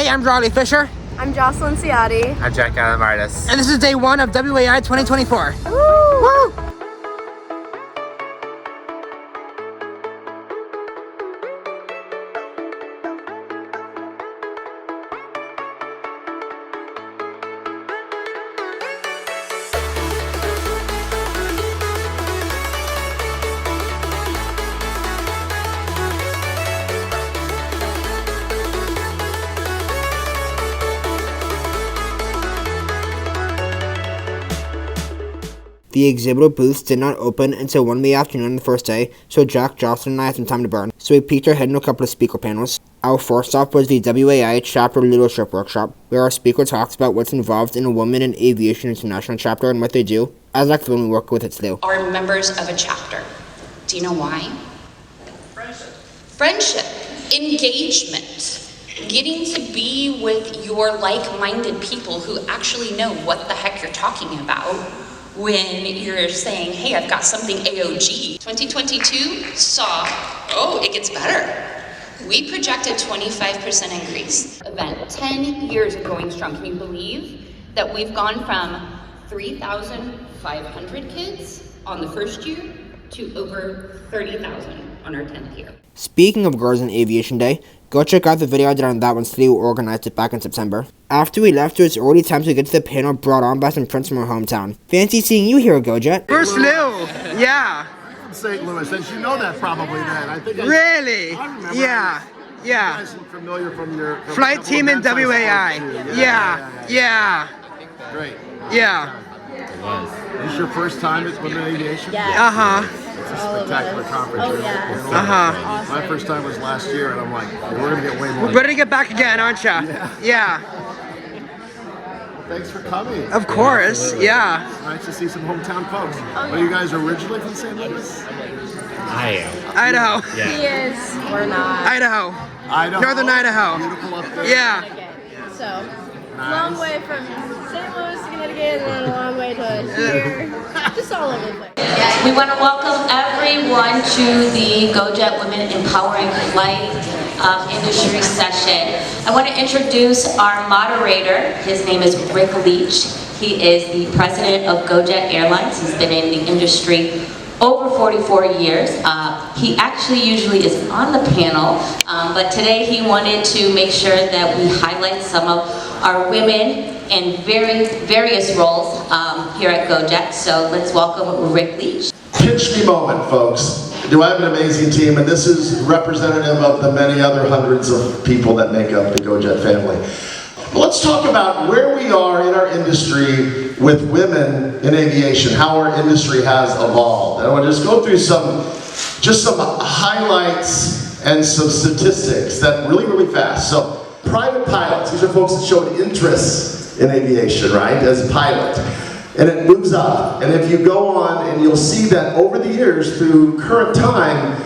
I'm Riley Fisher. I'm Jocelyn Ciati. I'm Jack Alamartis. And this is day 1 of WAI 2024. Woo! Woo! The exhibitor booths did not open until 1 in the afternoon on the first day, so Jack, Jocelyn, and I had some time to burn. So we peeked our head into a couple of speaker panels. Our first stop was the WAI Chapter Leadership Workshop, where our speaker talks about what's involved in a Women in Aviation International chapter and what they do, as like the one we work with it to do. Are members of a chapter. Do you know why? Friendship. Engagement. Getting to be with your like-minded people who actually know what the heck you're talking about when you're saying, hey, I've got something AOG. 2022 saw, oh, it gets better. We projected 25% increase. Event, 10 years of going strong. Can you believe that we've gone from 3,500 kids on the first year to over 30,000 on our 10th year? Speaking of Girls in Aviation Day, go check out the video I did on that one since we organized it back in September. After we left, it was already time to get to the panel brought on by some friends from our hometown. Fancy seeing you here, Gojet. First Lou, yeah. From St. Louis, and you know that probably then. I think Really? I remember. Yeah, You yeah. guys are familiar from your from Flight a couple team in events I WAI. spoke to. Yeah. Great. Yeah. This is your first time at Women in Aviation? Yeah. Uh-huh. It's a spectacular conference. Oh, You're yes. going Uh-huh. My first time was last year, and I'm like, we're going to get way more. Ready to get back again, aren't ya? Yeah. Well, thanks for coming. Of course, yeah. It's nice to see some hometown folks. Are you guys originally from St. Louis? I am. Idaho. He is. We're not. Idaho. Idaho. Northern Idaho. Beautiful up there. Yeah. So, Nice. long way from St. Louis to Connecticut, and then a long way to here. Just all over the place. We want to welcome everyone to the Gojet Women Empowering Flight Industry Session. I want to introduce our moderator. His name is Rick Leach. He is the president of Gojet Airlines. He's been in the industry over 44 years. He actually usually is on the panel, but today he wanted to make sure that we highlight some of our women in various roles here at Gojet. So let's welcome Rick Leach. Pinch me moment, folks. Do I have an amazing team? And this is representative of the many other hundreds of people that make up the Gojet family. But let's talk about where we are in our industry with women in aviation, how our industry has evolved. And I want to just go through some highlights and some statistics that really fast. So private pilots, these are folks that showed interest in aviation, right, as a pilot. And it moves up. And if you go on, and you'll see that over the years, through current time,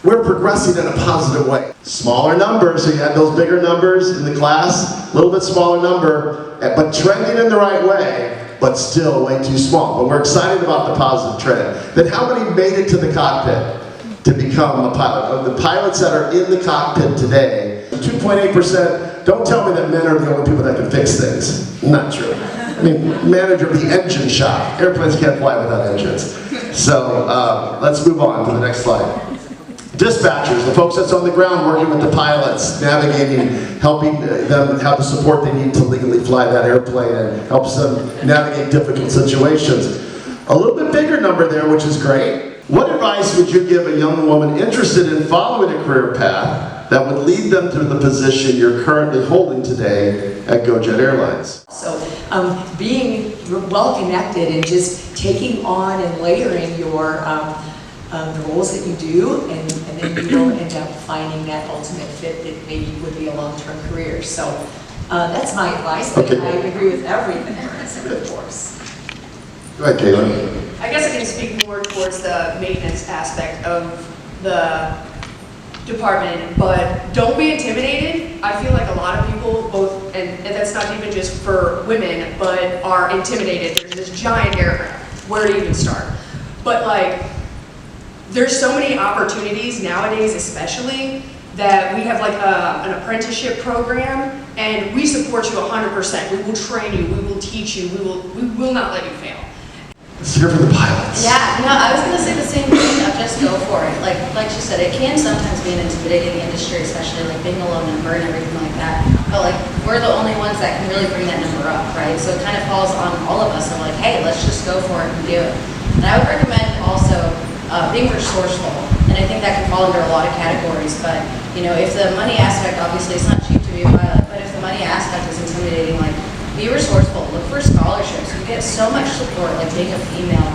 we're progressing in a positive way. Smaller numbers, so you had those bigger numbers in the class, a little bit smaller number, but trending in the right way, but still way too small. But we're excited about the positive trend. Then how many made it to the cockpit to become a pilot? Of the pilots that are in the cockpit today, 2.8%, don't tell me that men are the only people that can fix things. Not true. I mean, manager of the engine shop. Airplanes can't fly without engines. So let's move on to the next slide. Dispatchers, the folks that's on the ground working with the pilots, navigating, helping them have the support they need to legally fly that airplane and helps them navigate difficult situations. A little bit bigger number there, which is great. What advice would you give a young woman interested in following a career path that would lead them to the position you're currently holding today at Gojet Airlines? So being well connected and just taking on and layering your the roles that you do, and then you will end up finding that ultimate fit that maybe would be a long-term career. So that's my advice. Okay. I agree with everything Aaron said, of course. Go ahead, Caitlin. I guess I can speak more towards the maintenance aspect of the department, but don't be intimidated. I feel like a lot of people, both, and that's not even just for women, but are intimidated. There's this giant aircraft. Where to even start? But like, there's so many opportunities nowadays, especially that we have like an apprenticeship program, and we support you 100%. We will train you, we will teach you, we will not let you fail. Let's hear from the pilots. Yeah, no, I was going to say the same thing, just go for it. Like she said, it can sometimes be an intimidating industry, especially like being a low number and everything like that. But like, we're the only ones that can really bring that number up, right? So it kind of falls on all of us of like, hey, let's just go for it and do it. And I would recommend also being resourceful. And I think that can fall under a lot of categories. But, you know, if the money aspect, obviously it's not cheap to be a pilot, but if the money aspect is intimidating, like, be resourceful, look for scholarships. You get so much support, like being a female,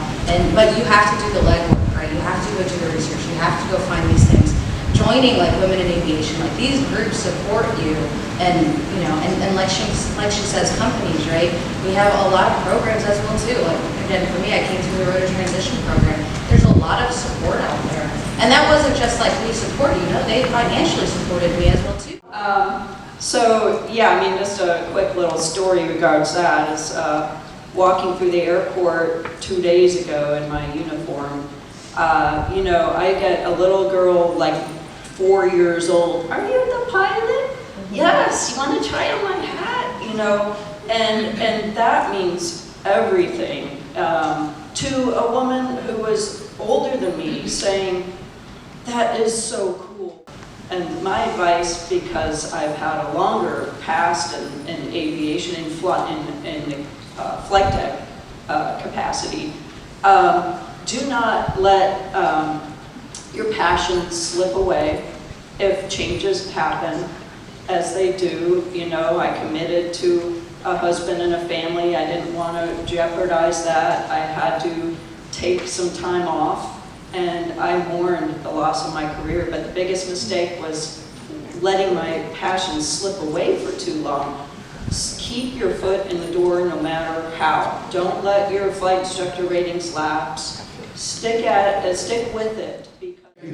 but you have to do the legwork, right? You have to go do the research, you have to go find these things. Joining like Women in Aviation, like these groups support you, and you know, and like she says, companies, right? We have a lot of programs as well too. Like again, for me, I came through the Rotor Transition program. There's a lot of support out there, and that wasn't just like we support you know, they financially supported me as well too. So yeah, I mean, just a quick little story regards that is walking through the airport 2 days ago in my uniform. You know, I get a little girl like 4 years old. Are you the pilot? Yes. You want to try on my hat? You know, and that means everything to a woman who was older than me, saying that is so cool. And my advice, because I've had a longer past in aviation and in flight deck capacity, do not let your passion slip away if changes happen, as they do. You know, I committed to a husband and a family. I didn't want to jeopardize that. I had to take some time off. And I mourned the loss of my career, but the biggest mistake was letting my passion slip away for too long. Keep your foot in the door no matter how. Don't let your flight instructor ratings lapse. Stick at it, stick with it.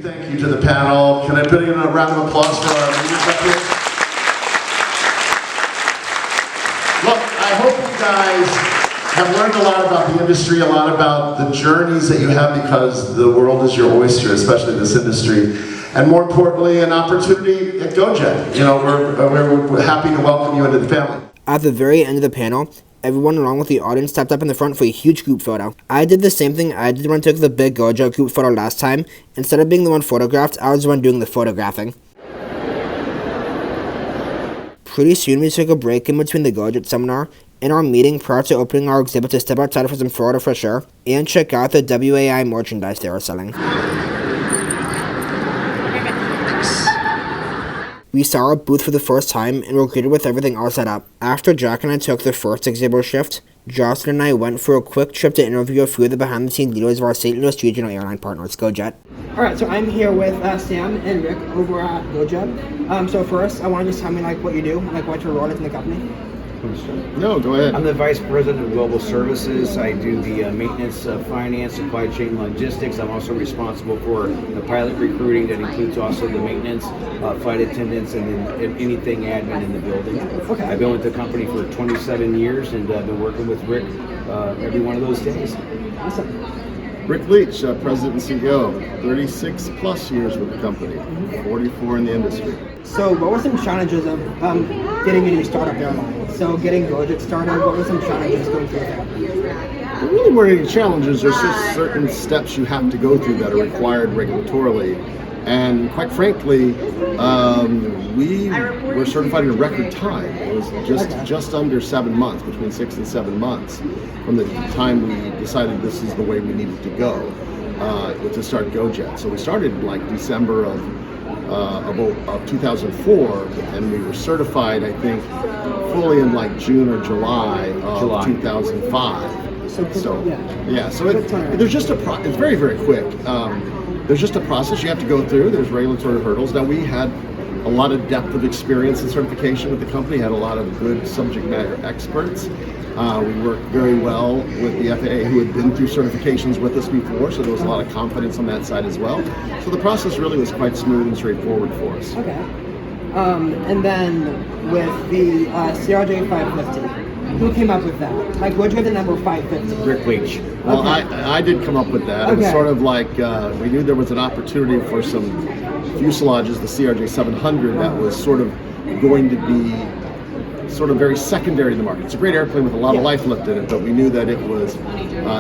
Thank you to the panel. Can I put in a round of applause for our leaders up here? Look, I hope you guys have learned a lot about the industry, a lot about the journeys that you have, because the world is your oyster, especially this industry. And more importantly, an opportunity at Gojet. You know, we're happy to welcome you into the family. At the very end of the panel, everyone along with the audience stepped up in the front for a huge group photo. I did the same thing I did when I took the big Gojet group photo last time. Instead of being the one photographed, I was the one doing the photographing. Pretty soon we took a break in between the Gojet seminar and our meeting prior to opening our exhibit to step outside for some photo fresh air and check out the WAI merchandise they were selling. We saw our booth for the first time and were greeted with everything all set up. After Jack and I took the first exhibitor shift, Jocelyn and I went for a quick trip to interview a few of the behind-the-scenes leaders of our St. Louis regional airline partners, Gojet. Alright, so I'm here with Sam and Rick over at Gojet. So first, I want to just tell me like what you do, like what your role is in the company. No, go ahead. I'm the Vice President of Global Services. I do the maintenance, finance, supply chain, logistics. I'm also responsible for the pilot recruiting. That includes also the maintenance, flight attendants, and anything admin in the building. Okay. I've been with the company for 27 years, and I've been working with Rick every one of those days. Awesome. Rick Leach, President and CEO, 36 plus years with the company, 44 in the industry. So what were some challenges of getting into startup airline? So getting Gojet started, what were some challenges going through that? There really weren't any challenges. There's just certain steps you have to go through that are required regulatorily. And quite frankly, we were certified in record time. It was just under 7 months, between 6 and 7 months, from the time we decided this is the way we needed to go to start Gojet. So we started in like December of 2004, and we were certified, I think, fully in like June or July of 2005. So there's just it's very, very quick. There's just a process you have to go through. There's regulatory hurdles. Now, we had a lot of depth of experience and certification with the company, had a lot of good subject matter experts. We worked very well with the FAA, who had been through certifications with us before, so there was a lot of confidence on that side as well. So the process really was quite smooth and straightforward for us. Okay. And then with the CRJ 550, who came up with that? Like, where'd you get the number 550? Rick Leach. Well, I did come up with that. It was sort of like we knew there was an opportunity for some fuselages, the CRJ 700, that was sort of going to be sort of very secondary to the market. It's a great airplane with a lot of life left in it, but we knew that it was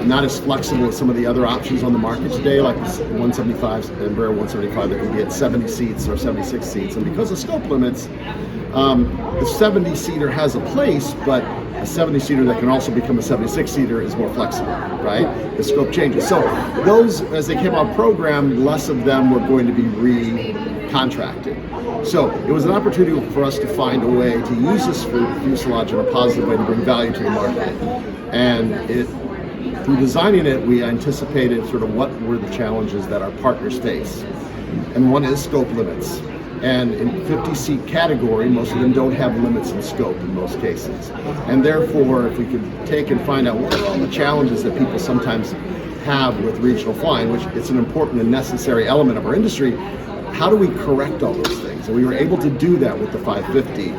not as flexible as some of the other options on the market today, like the 175, Embraer 175 that can be at 70 seats or 76 seats. And because of scope limits, the 70-seater has a place, but a 70-seater that can also become a 76-seater is more flexible, right? The scope changes. So those, as they came out programmed, less of them were going to be recontracted. So it was an opportunity for us to find a way to use this fuselage in a positive way to bring value to the market. And through designing it, we anticipated sort of what were the challenges that our partners face. And one is scope limits. And in 50-seat category, most of them don't have limits in scope in most cases. And therefore, if we could take and find out what are all the challenges that people sometimes have with regional flying, which it's an important and necessary element of our industry, how do we correct all those things? And we were able to do that with the 550.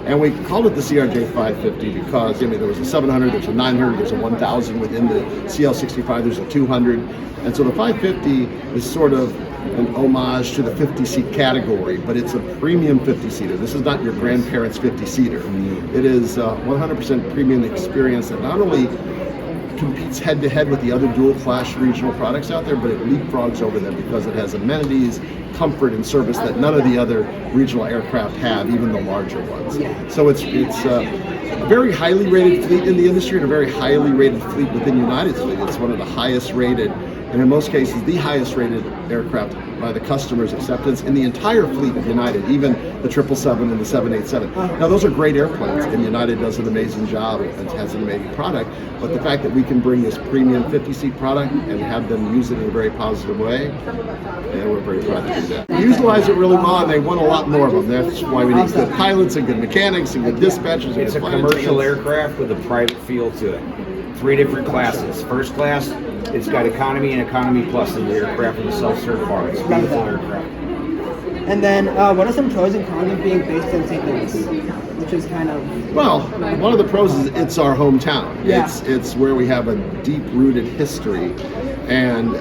And we called it the CRJ 550 because, there was a 700, there's a 900, there's a 1000 within the CL65, there's a 200. And so the 550 is sort of an homage to the 50-seat category, but it's a premium 50-seater. This is not your grandparents' 50-seater. It is 100% premium experience that not only competes head-to-head with the other dual-class regional products out there, but it leapfrogs over them because it has amenities, comfort, and service that none of the other regional aircraft have, even the larger ones. So it's a very highly rated fleet in the industry and a very highly rated fleet within United's fleet. It's one of the highest rated, and in most cases the highest rated aircraft by the customer's acceptance in the entire fleet of United, even the 777 and the 787. Now those are great airplanes, and United does an amazing job and has an amazing product, but the fact that we can bring this premium 50-seat product and have them use it in a very positive way, we're very proud to do that. We utilize it really well, and they want a lot more of them. That's why we need good pilots and good mechanics and good dispatchers. It's a commercial aircraft with a private feel to it. 3 different classes. First class, it's got economy and economy plus in the aircraft with a self-serve bar. It's a beautiful aircraft. And then, what are some pros and cons of being based in St. Louis? Which is kind of... Well, one of the pros is it's our hometown. Yeah. It's where we have a deep-rooted history, and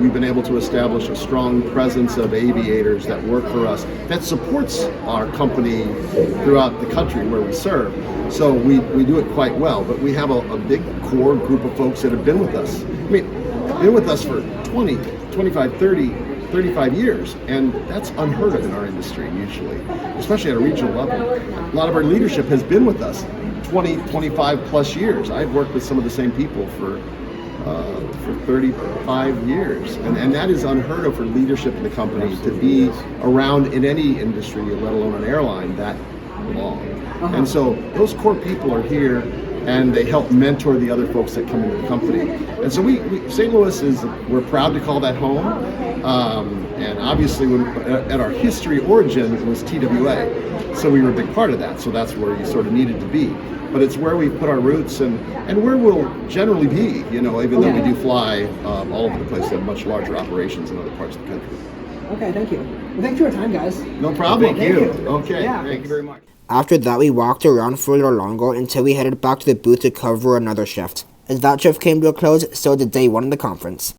we've been able to establish a strong presence of aviators that work for us that supports our company throughout the country where we serve. So we do it quite well, but we have a big core group of folks that have been with us. I mean, been with us for 20, 25, 30, 35 years, and that's unheard of in our industry usually, especially at a regional level. A lot of our leadership has been with us 20, 25 plus years. I've worked with some of the same people for 35 years, and that is unheard of for leadership in the company to be around in any industry, let alone an airline, that long. And so those core people are here, and they help mentor the other folks that come into the company. And so St. Louis we're proud to call that home. And obviously at our history origin, it was TWA. So we were a big part of that. So that's where you sort of needed to be. But it's where we put our roots and where we'll generally be, even though we do fly all over the place. We have much larger operations in other parts of the country. Okay, thank you. Well, thanks for your time, guys. No problem. Thank you. Okay, Thank you very much. After that, we walked around for a little longer until we headed back to the booth to cover another shift. As that shift came to a close, so did day 1 of the conference.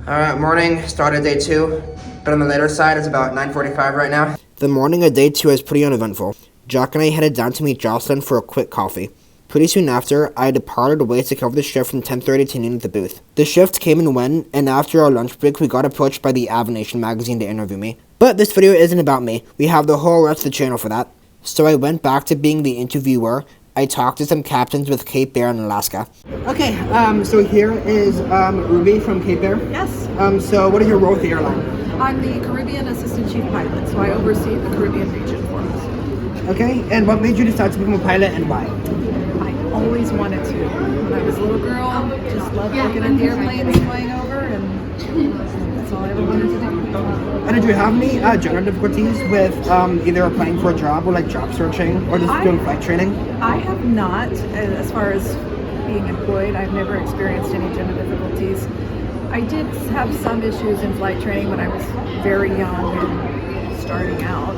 Alright, morning, started day 2, but on the later side, it's about 9:45 right now. The morning of day 2 is pretty uneventful. Jack and I headed down to meet Jocelyn for a quick coffee. Pretty soon after, I departed away to cover the shift from 10:30 to noon at the booth. The shift came and went, and after our lunch break, we got approached by the Aviation magazine to interview me. But this video isn't about me. We have the whole rest of the channel for that. So I went back to being the interviewer. I talked to some captains with Cape Air in Alaska. Okay, so here is Ruby from Cape Air. Yes. So what is your role with the airline? I'm the Caribbean Assistant Chief Pilot, so I oversee the Caribbean region for us. Okay, and what made you decide to become a pilot and why? I always wanted to. When I was a little girl, just loved looking at the airplanes flying over, and that's all I ever wanted to do. And did you have any general difficulties with either applying for a job or like job searching or just doing flight training? I have not. As far as being employed, I've never experienced any general difficulties. I did have some issues in flight training when I was very young and starting out.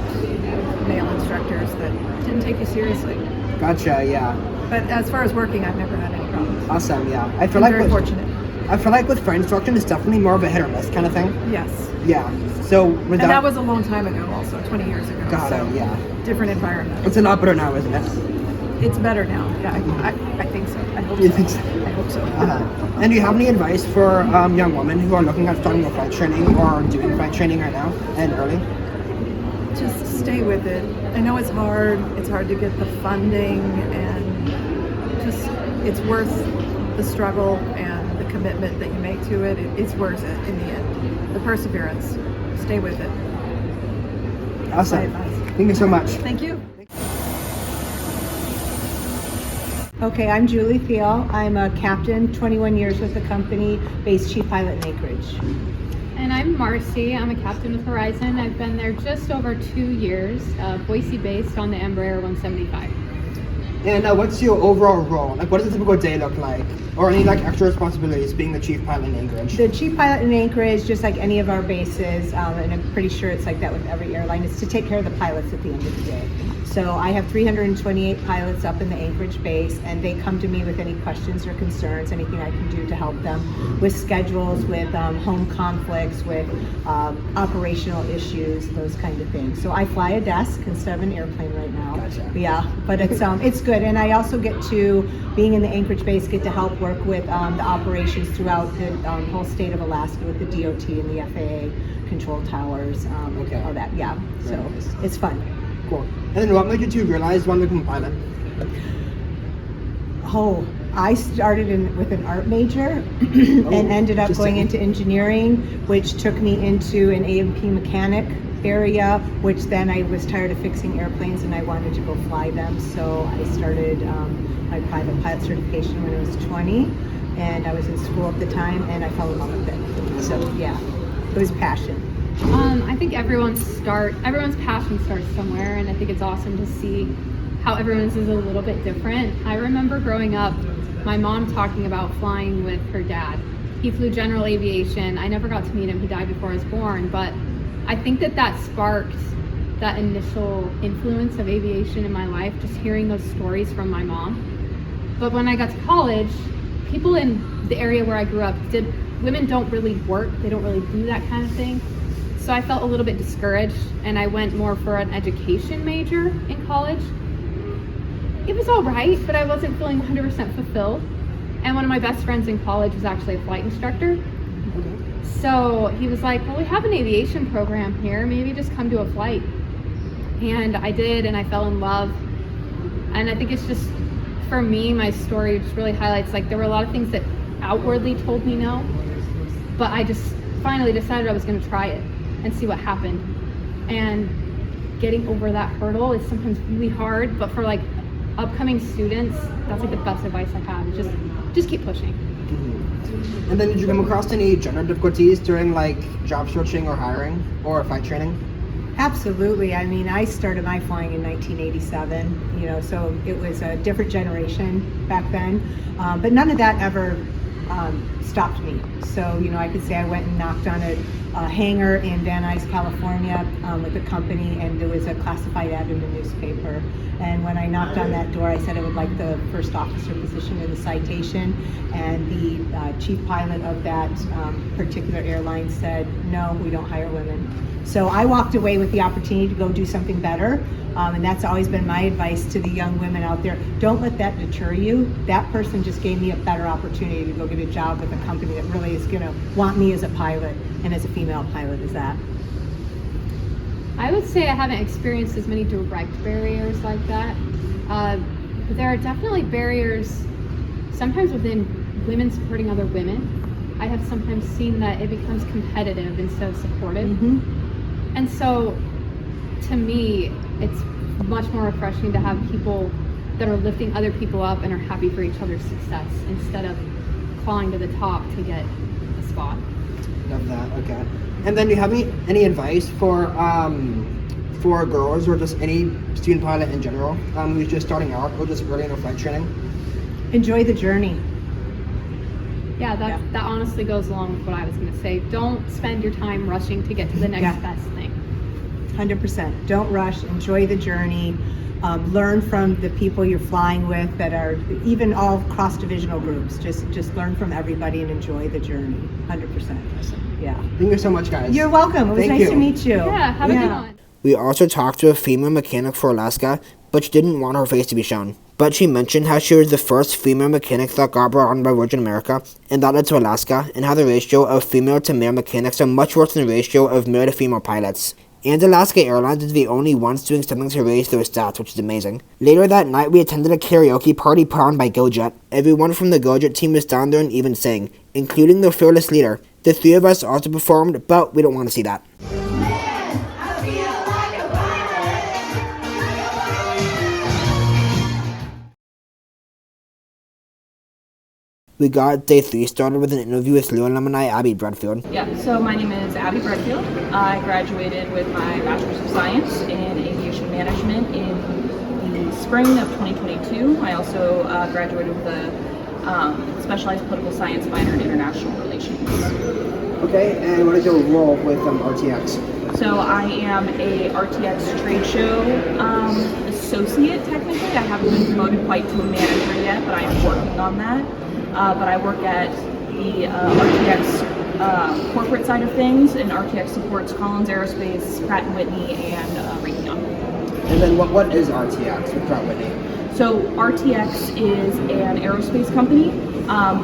Male instructors that didn't take you seriously. Gotcha, yeah. But as far as working, I've never had any problems. Awesome, yeah. I feel I'm like very fortunate. I feel like with flight instruction, it's definitely more of a hit or miss kind of thing. Yes. Yeah. So and that was a long time ago, also 20 years ago. Got so it, yeah. Different environment. It's a lot better now, isn't it? It's better now. Yeah, I think so. I hope You so. think so? I hope so. And do you have any advice for young women who are looking at starting with flight training or doing flight training right now and early? Just stay with it. I know it's hard. It's hard to get the funding, and just it's worth the struggle and the commitment that you make to it. It's worth it in the end. The perseverance. Stay with it. Awesome. Thank you so much. Thank you. Okay, I'm Julie Thiel. I'm a captain, 21 years with the company, base chief pilot in Anchorage. And I'm Marcy. I'm a captain with Horizon. I've been there just over 2 years, Boise based on the Embraer 175. And what's your overall role? Like, what does a typical day look like? Or any like extra responsibilities being the chief pilot in Anchorage? The chief pilot in Anchorage, just like any of our bases, and I'm pretty sure it's like that with every airline, is to take care of the pilots at the end of the day. So I have 328 pilots up in the Anchorage base, and they come to me with any questions or concerns, anything I can do to help them with schedules, with home conflicts, with operational issues, those kind of things. So I fly a desk instead of an airplane right now. Gotcha. Yeah, but it's good, and I also get to, being in the Anchorage base, get to help work with the operations throughout the whole state of Alaska with the DOT and the FAA control towers, all that. Yeah, so it's fun. Cool. And then what made you two realize you wanted to become a pilot? Oh, I started with an art major and ended up going into engineering, which took me into an A&P mechanic area, which then I was tired of fixing airplanes and I wanted to go fly them. So I started my private pilot certification when I was 20, and I was in school at the time, and I fell in love with it. So yeah, it was passion. I think everyone's passion starts somewhere, and I think it's awesome to see how everyone's is a little bit different. I remember growing up, my mom talking about flying with her dad. He flew general aviation. I never got to meet him. He died before I was born, but I think that sparked that initial influence of aviation in my life, just hearing those stories from my mom. But when I got to college, people in the area where I grew up women don't really work. They don't really do that kind of thing. So I felt a little bit discouraged, and I went more for an education major in college. It was all right, but I wasn't feeling 100% fulfilled. And one of my best friends in college was actually a flight instructor. So he was like, well, we have an aviation program here. Maybe just come to a flight. And I did, and I fell in love. And I think it's just, for me, my story just really highlights, like, there were a lot of things that outwardly told me no, but I just finally decided I was going to try it and see what happened. And getting over that hurdle is sometimes really hard, but for like upcoming students, that's like the best advice I have. Just keep pushing. Mm-hmm. And then did you come across any gender difficulties during like job searching or hiring or flight training? Absolutely. I mean, I started my flying in 1987, so it was a different generation back then. But none of that ever stopped me. So, I could say I went and knocked on a hangar in Van Nuys, California with a company, and there was a classified ad in the newspaper. And when I knocked on that door, I said I would like the first officer position in the citation. And the chief pilot of that particular airline said, no, we don't hire women. So I walked away with the opportunity to go do something better. And that's always been my advice to the young women out there. Don't let that deter you. That person just gave me a better opportunity to go get a job with a company that really is going to want me as a pilot and as a female pilot as that. I would say I haven't experienced as many direct barriers like that. But there are definitely barriers sometimes within women supporting other women. I have sometimes seen that it becomes competitive instead of supportive. Mm-hmm. And so, to me, it's much more refreshing to have people that are lifting other people up and are happy for each other's success instead of clawing to the top to get a spot. Love that. Okay. And then do you have any advice for girls or just any student pilot in general who's just starting out or just early in their flight training? Enjoy the journey. Yeah, that honestly goes along with what I was going to say. Don't spend your time rushing to get to the next best thing. 100%. Don't rush. Enjoy the journey. Learn from the people you're flying with that are even all cross-divisional groups. Just learn from everybody and enjoy the journey, 100%. Yeah. Thank you so much, guys. You're welcome. It was nice to meet you. Yeah, have a good one. We also talked to a female mechanic for Alaska, but she didn't want her face to be shown. But she mentioned how she was the first female mechanic that got brought on by Virgin America, and that led to Alaska, and how the ratio of female to male mechanics are much worse than the ratio of male to female pilots. And Alaska Airlines is the only ones doing something to raise those stats, which is amazing. Later that night, we attended a karaoke party put on by Gojet. Everyone from the Gojet team was down there and even sang, including the fearless leader. The three of us also performed, but we don't want to see that. We got day 3 started with an interview with SLU alumni Abby Bradfield. Yeah, so my name is Abby Bradfield. I graduated with my Bachelor's of Science in Aviation Management in the spring of 2022. I also graduated with a specialized political science minor in international relations. Okay, and what is your role with RTX? So I am a RTX trade show associate technically. I haven't been promoted quite to a manager yet, but I am working on that. But I work at the RTX corporate side of things, and RTX supports Collins Aerospace, Pratt & Whitney, and Raytheon. And then what is RTX with Pratt & Whitney? So RTX is an aerospace company.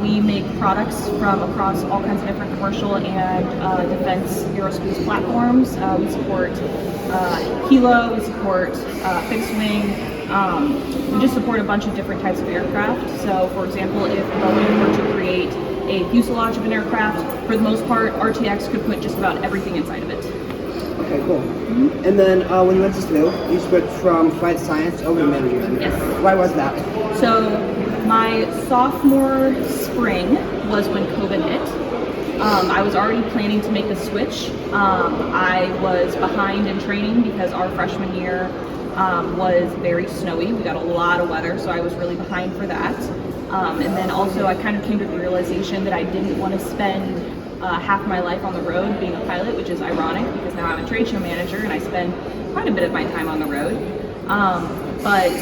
We make products from across all kinds of different commercial and defense aerospace platforms. We support Hilo, we support fixed wing. We just support a bunch of different types of aircraft. So for example, if Boeing were to create a fuselage of an aircraft, for the most part, RTX could put just about everything inside of it. Okay, cool. Mm-hmm. And then when you went to SLU, you switched from flight science over to management. Yes. Why was that? So my sophomore spring was when COVID hit. I was already planning to make the switch. I was behind in training because our freshman year was very snowy. We got a lot of weather, so I was really behind for that. And then also I kind of came to the realization that I didn't want to spend half my life on the road being a pilot, which is ironic because now I'm a trade show manager and I spend quite a bit of my time on the road. But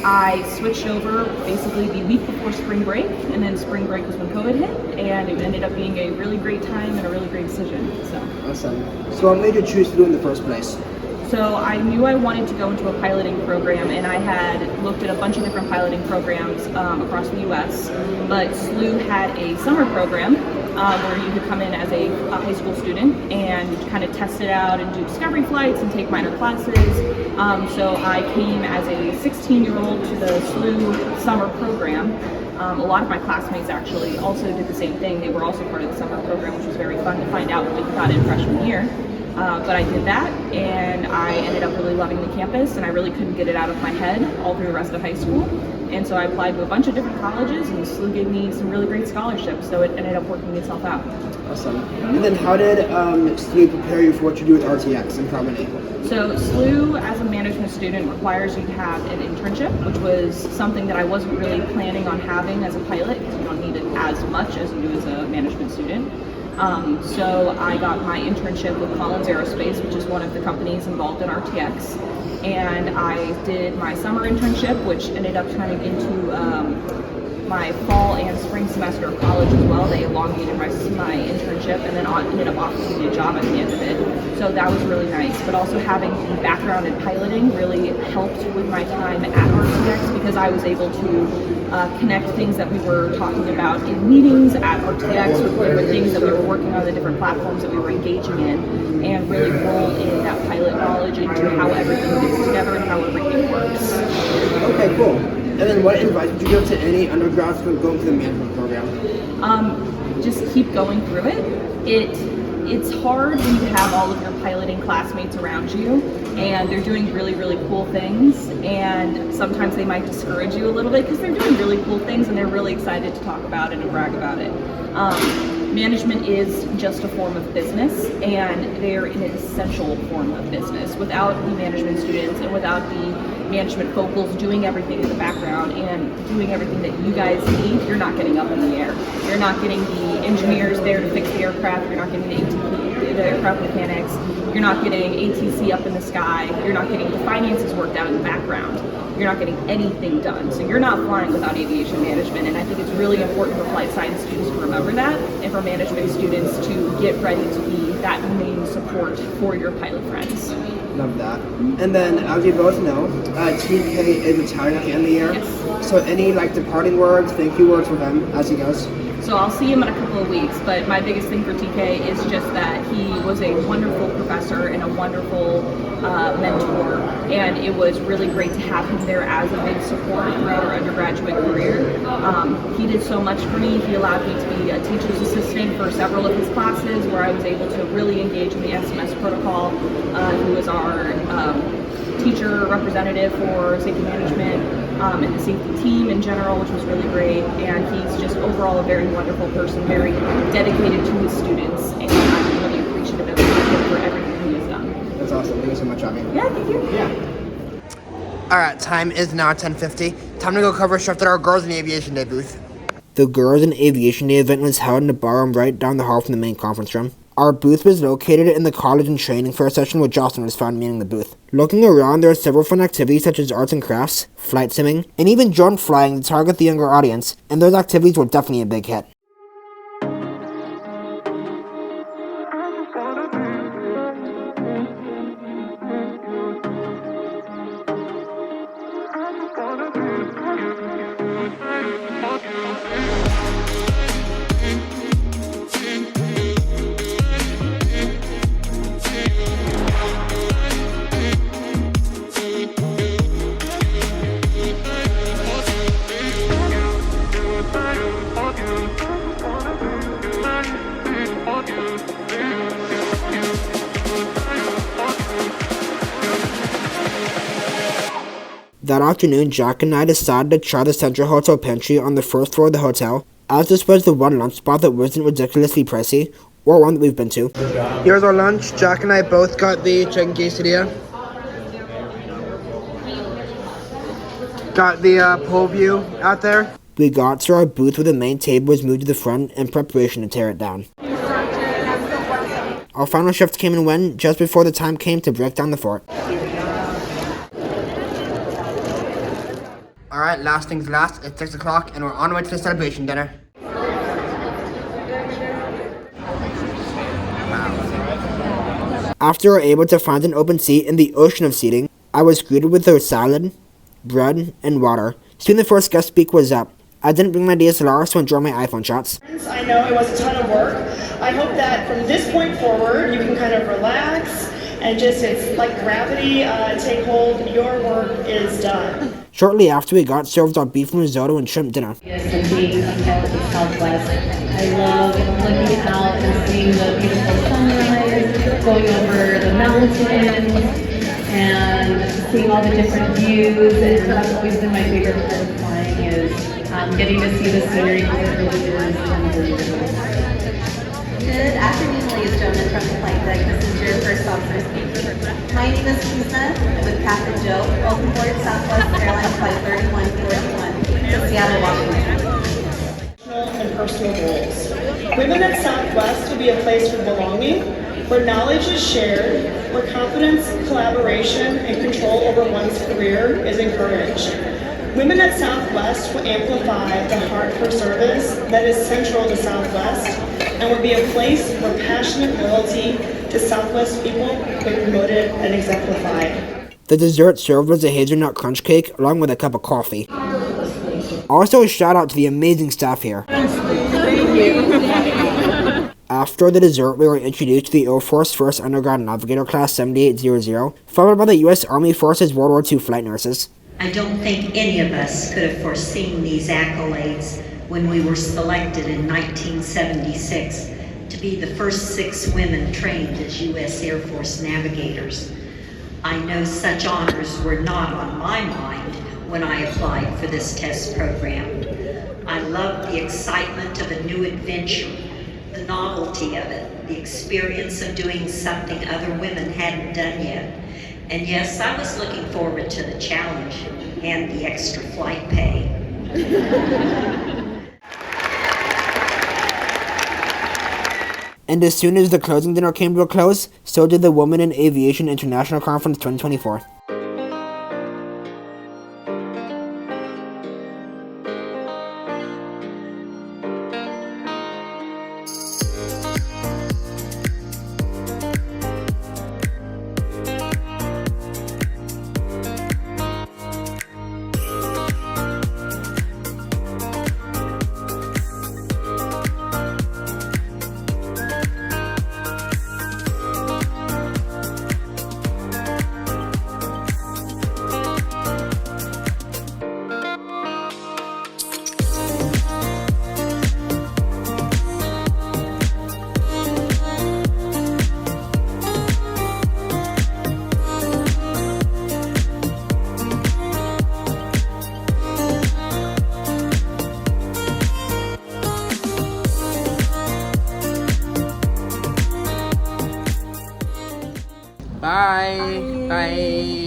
I switched over basically the week before spring break, and then spring break was when COVID hit, and it ended up being a really great time and a really great decision. So. Awesome. So what made you choose to do in the first place? So I knew I wanted to go into a piloting program, and I had looked at a bunch of different piloting programs across the U.S., but SLU had a summer program where you could come in as a high school student and kind of test it out and do discovery flights and take minor classes. So I came as a 16-year-old to the SLU summer program. A lot of my classmates actually also did the same thing. They were also part of the summer program, which was very fun to find out when we got in freshman year. But I did that, and I ended up really loving the campus, and I really couldn't get it out of my head all through the rest of high school. And so I applied to a bunch of different colleges, and SLU gave me some really great scholarships, so it ended up working itself out. Awesome. And then how did SLU prepare you for what you do with RTX and Pratt & Whitney? So SLU, as a management student, requires you to have an internship, which was something that I wasn't really planning on having as a pilot, because you don't need it as much as you do as a management student. So I got my internship with Collins Aerospace, which is one of the companies involved in RTX, and I did my summer internship, which ended up turning into my fall and spring semester of college as well. They elongated my internship and then ended up offering me a job at the end of it. So that was really nice. But also having the background in piloting really helped with my time at RTX because I was able to connect things that we were talking about in meetings at RTX with things that we were working on, the different platforms that we were engaging in, and really roll in that pilot knowledge into how everything fits together and how everything works. Okay, cool. And then what advice would you give to any undergrads who are going through the management program? Just keep going through it. It's hard when you have all of your piloting classmates around you and they're doing really, really cool things, and sometimes they might discourage you a little bit because they're doing really cool things and they're really excited to talk about it and brag about it. Management is just a form of business, and they're an essential form of business. Without the management students and without the management focals, doing everything in the background and doing everything that you guys need, you're not getting up in the air. You're not getting the engineers there to fix the aircraft. You're not getting the ATP, the aircraft mechanics. You're not getting ATC up in the sky. You're not getting the finances worked out in the background. You're not getting anything done. So you're not flying without aviation management. And I think it's really important for flight science students to remember that, and for management students to get ready to be that main support for your pilot friends. Love that. And then, as you both know, TK is retiring at the end of the year. Yes. So any departing words, thank you words for him as he goes? So I'll see him in a couple of weeks, but my biggest thing for TK is just that he was a wonderful professor and a wonderful mentor, and it was really great to have him there as a big support throughout our undergraduate career. He did so much for me. He allowed me to be a teacher's assistant for several of his classes, where I was able to really engage in the SMS protocol. He was our teacher representative for safety management and the safety team in general, which was really great. And he's just overall a very wonderful person, very dedicated to his students, and I'm really appreciative of him for everything he has done. That's awesome. Thank you so much, Abby. Yeah, thank you. Yeah. Alright, time is now 10:50. Time to go cover shift at our Girls in Aviation Day booth. The Girls in Aviation Day event was held in the ballroom right down the hall from the main conference room. Our booth was located in the college and training fair section where Jocelyn was found manning the booth. Looking around, there are several fun activities such as arts and crafts, flight simming, and even drone flying to target the younger audience, and those activities were definitely a big hit. That afternoon, Jack and I decided to try the Central Hotel pantry on the first floor of the hotel, as this was the one lunch spot that wasn't ridiculously pricey, or one that we've been to. Here's our lunch. Jack and I both got the chicken quesadilla. Got the pool view out there. We got to our booth where the main table was moved to the front in preparation to tear it down. Our final shift came and went just before the time came to break down the fort. Alright, last things last. It's 6 o'clock and we're on our way to the celebration dinner. After we were able to find an open seat in the ocean of seating, I was greeted with a salad, bread, and water. Soon the first guest speaker was up. I didn't bring my DSLR, so enjoy my iPhone shots. I know it was a ton of work. I hope that from this point forward, you can kind of relax and just, it's like gravity, take hold. Your work is done. Shortly after, we got served our beef risotto and shrimp dinner. And being a part of the Southwest, I love looking out and seeing the beautiful sunrise, going over the mountains, and seeing all the different views. And that's always been my favorite part of flying, is getting to see the scenery, because it really is unbelievable. Good afternoon, ladies and gentlemen from the flight deck. This is your first officer speaking. My name is Lisa with Captain Joe. Welcome aboard Southwest Airlines Flight 3141 to Seattle, Washington. And personal goals. Women at Southwest will be a place for belonging, where knowledge is shared, where confidence, collaboration, and control over one's career is encouraged. Women at Southwest will amplify the heart for service that is central to Southwest, and will be a place where passionate loyalty to Southwest people is promoted and exemplified. The dessert served was a hazelnut crunch cake along with a cup of coffee. Also a shout out to the amazing staff here. After the dessert, we were introduced to the Air Force First Undergrad Navigator Class 7800, followed by the U.S. Army Forces World War II flight nurses. I don't think any of us could have foreseen these accolades when we were selected in 1976 to be the first 6 women trained as U.S. Air Force navigators. I know such honors were not on my mind when I applied for this test program. I loved the excitement of a new adventure, the novelty of it, the experience of doing something other women hadn't done yet, And yes, I was looking forward to the challenge and the extra flight pay. And as soon as the closing dinner came to a close, so did the Women in Aviation International Conference 2024. Bye. Bye.